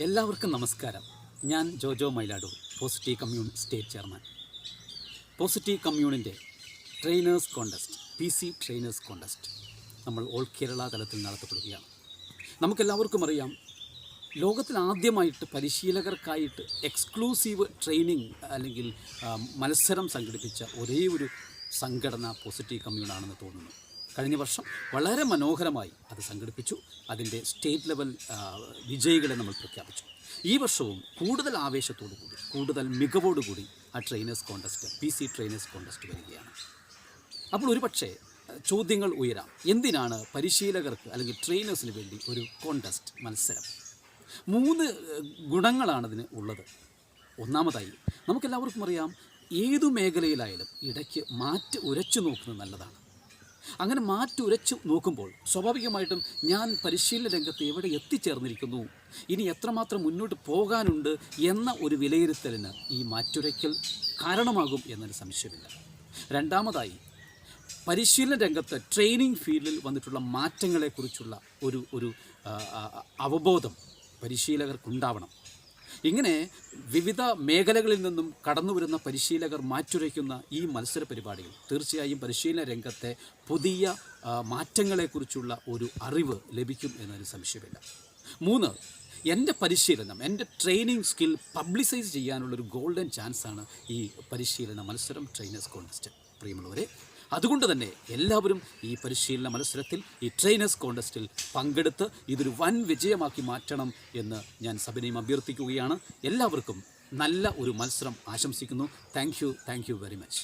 എല്ലാവർക്കും നമസ്കാരം. ഞാൻ Jojo Mailadoor, positive commune state chairman. Positive കമ്മ്യൂണിൻ്റെ trainers contest, PC trainers contest നമ്മൾ ഓൾ കേരള തലത്തിൽ നടത്തപ്പെടുകയാണ്. നമുക്കെല്ലാവർക്കും അറിയാം, ലോകത്തിൽ ആദ്യമായിട്ട് പരിശീലകർക്കായിട്ട് എക്സ്ക്ലൂസീവ് ട്രെയിനിങ് അല്ലെങ്കിൽ മത്സരം സംഘടിപ്പിച്ച ഒരേ ഒരു സംഘടന പോസിറ്റീവ് കമ്മ്യൂണാണെന്ന് തോന്നുന്നു. കഴിഞ്ഞ വർഷം വളരെ മനോഹരമായി അത് സംഘടിപ്പിച്ചു. അതിൻ്റെ സ്റ്റേറ്റ് ലെവൽ വിജയികളെ നമ്മൾ പ്രഖ്യാപിച്ചു. ഈ വർഷവും കൂടുതൽ ആവേശത്തോടു കൂടി, കൂടുതൽ മികവോടുകൂടി ആ trainers contest, PC trainers contest വരികയാണ്. അപ്പോൾ ഒരുപക്ഷെ ചോദ്യങ്ങൾ ഉയരാം, എന്തിനാണ് പരിശീലകർക്ക് അല്ലെങ്കിൽ ട്രെയിനേഴ്സിന് വേണ്ടി ഒരു കോൺടെസ്റ്റ് മത്സരം? 3 ഗുണങ്ങളാണ് അതിന് ഉള്ളത്. ഒന്നാമതായി, നമുക്കെല്ലാവർക്കും അറിയാം, ഏതു മേഖലയിലായാലും ഇടയ്ക്ക് മാറ്റ് ഉരച്ചു നോക്കുന്നത് നല്ലതാണ്. അങ്ങനെ മാറ്റുരച്ചു നോക്കുമ്പോൾ സ്വാഭാവികമായിട്ടും ഞാൻ പരിശീലന രംഗത്ത് എവിടെ എത്തിച്ചേർന്നിരിക്കുന്നു, ഇനി എത്രമാത്രം മുന്നോട്ട് പോകാനുണ്ട് എന്ന ഒരു വിലയിരുത്തലിന് ഈ മാറ്റുരയ്ക്കൽ കാരണമാകും എന്നൊരു സംശയമില്ല. രണ്ടാമതായി, പരിശീലന രംഗത്ത് ട്രെയിനിങ് ഫീൽഡിൽ വന്നിട്ടുള്ള മാറ്റങ്ങളെക്കുറിച്ചുള്ള ഒരു അവബോധം പരിശീലകർക്കുണ്ടാവണം. ഇങ്ങനെ വിവിധ മേഖലകളിൽ നിന്നും കടന്നു വരുന്ന പരിശീലകർ മാറ്റുരയ്ക്കുന്ന ഈ മത്സര പരിപാടികൾ തീർച്ചയായും പരിശീലന രംഗത്തെ പുതിയ മാറ്റങ്ങളെക്കുറിച്ചുള്ള ഒരു അറിവ് ലഭിക്കും എന്നൊരു സംശയമില്ല. 3, എൻ്റെ പരിശീലനം, എൻ്റെ ട്രെയിനിങ് സ്കിൽ പബ്ലിസൈസ് ചെയ്യാനുള്ളൊരു ഗോൾഡൻ ചാൻസാണ് ഈ പരിശീലന മത്സരം, ട്രെയിനേഴ്സ് കോൺടെസ്റ്റ്. പ്രിയമുള്ളവരെ, അതുകൊണ്ട് തന്നെ എല്ലാവരും ഈ പരിശീലന മത്സരത്തിൽ, ഈ ട്രെയിനേഴ്സ് കോൺടെസ്റ്റിൽ പങ്കെടുത്ത് ഇതൊരു വൻ വിജയമാക്കി മാറ്റണം എന്ന് ഞാൻ സവിനയം അഭ്യർത്ഥിക്കുകയാണ്. എല്ലാവർക്കും നല്ല ഒരു മത്സരം ആശംസിക്കുന്നു. Thank you very much.